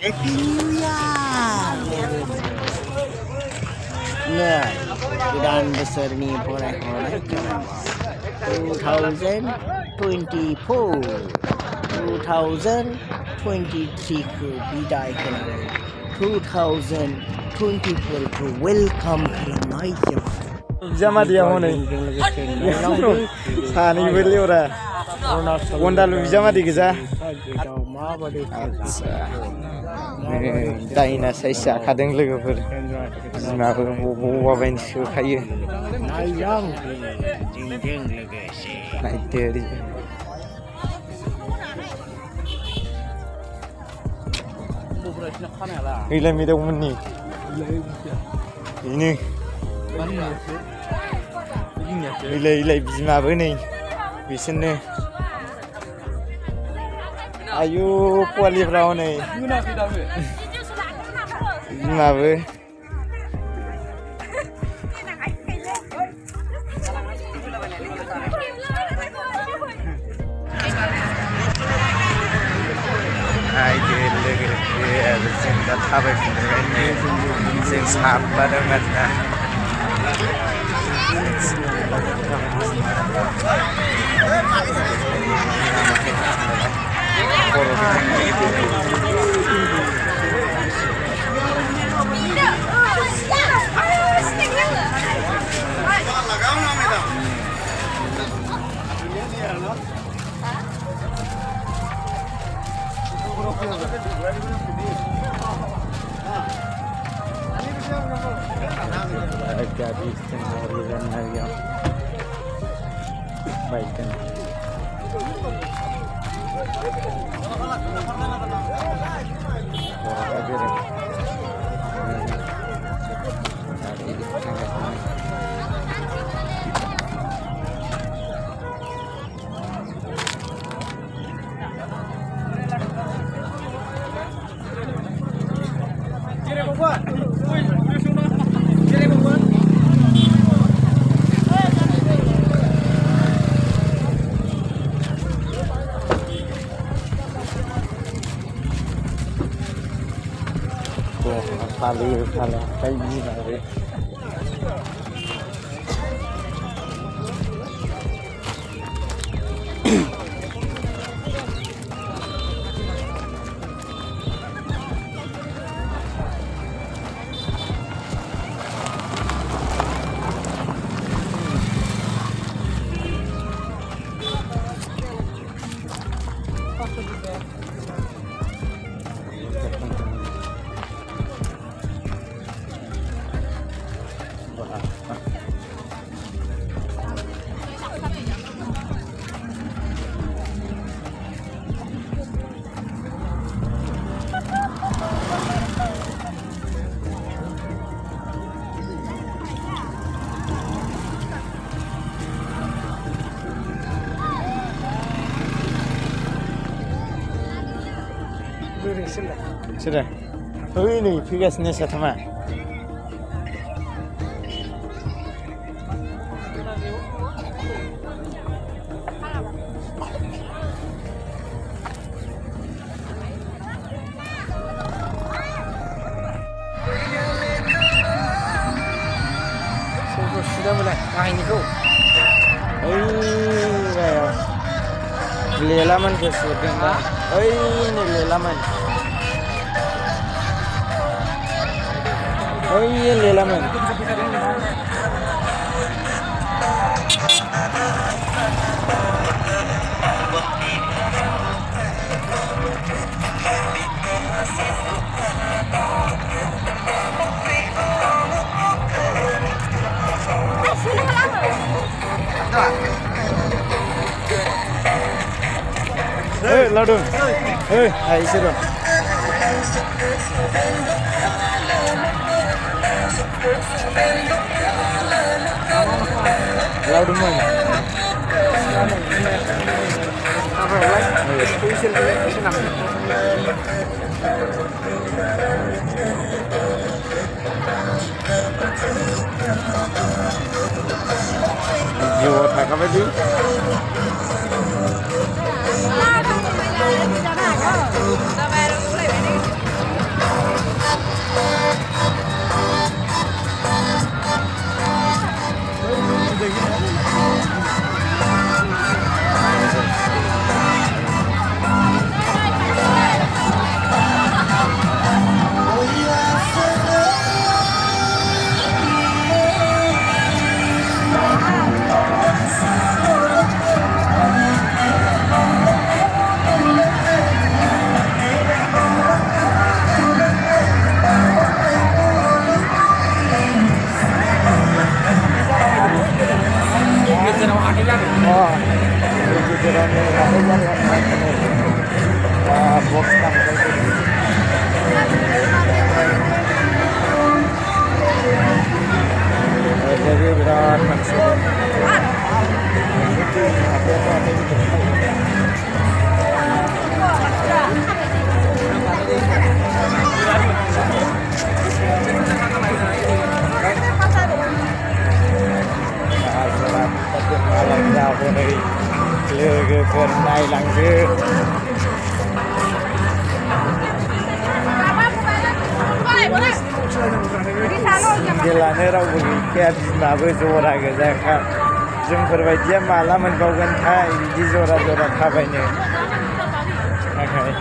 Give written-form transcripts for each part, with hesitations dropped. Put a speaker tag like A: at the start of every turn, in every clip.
A: Happy New Year. Nah, Gwdan bwswrni boikobw 2024 2023 को bidai होनानै 2024 को welcome खालामनाय जाबाय।
B: बिजामादैया हनै सानैबो लेवरा गन्दालु बिजामादै गोजा दाइना साइज जाखादों लोगोफोर बिमाबो बबावबा बायनो सोखायो नायदो गैलाय मेदावमोननि बेनो इलाय बिमाबो नै बिसोरनो आयु पवालिफ्रा हनै बिमाबो नायदो लोगोफोर जों दा थाबायफिननायखायनो जों साबबादों आरोना gadis dan harga baikkan Palu kayak gini sudah. Oh ini tugasnya sama. Sudah mulai. Ah ini kau. Lelaman ke surga. Ini lelaman. Oh iya lelaman. Hei, ladun. Hei, ayo sudah. Ladun mana? Apa lagi? Spesial senang. Jauh tak apa tu? गेलानो रावबो गैखाया बिमाबो जरा गोजाखा जोंफोरबायदिया माला मोनबावगोनथाय बिदि जरा जरा थाबायनो थाखाय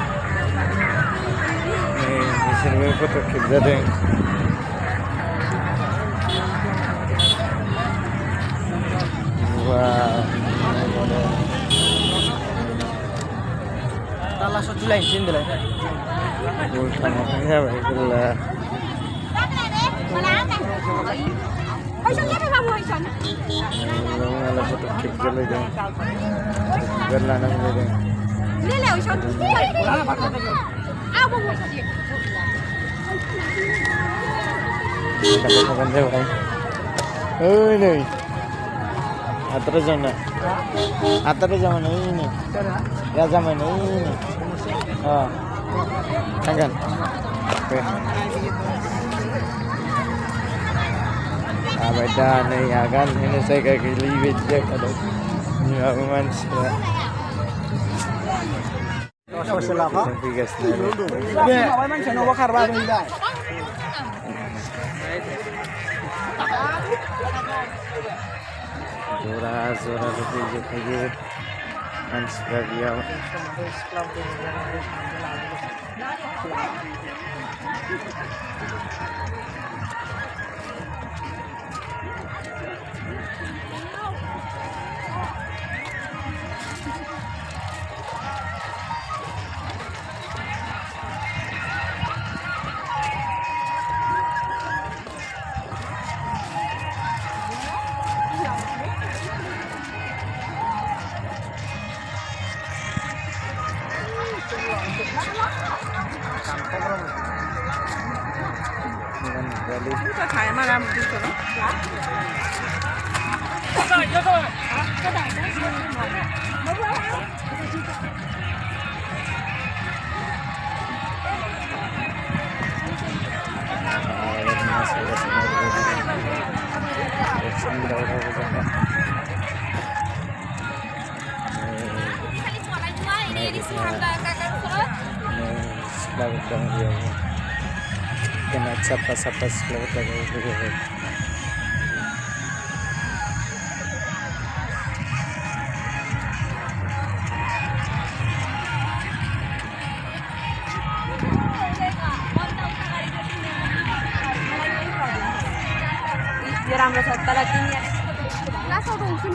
B: नै बिसोरबो फट' खेबजादों
A: satu lain sini lah.
B: Bukan makanya baiklah. Kalau satu kip jalan deh, jalan aja deh. Dapat makan siapa? Oh ini, atas zaman ini, ya zaman ini. Oh, kan? Oke. Nah, beda nih ya kan, ini saya kayak liwet ya kalau ini aku manis ya. Tapi guys, zora lebih manis dia.
C: Kita thải mà làm gì cho nó?
B: Kena sapa-sapa selawat lagi.
C: Dia राम्रो छ तर तिमी लासो दङ सुन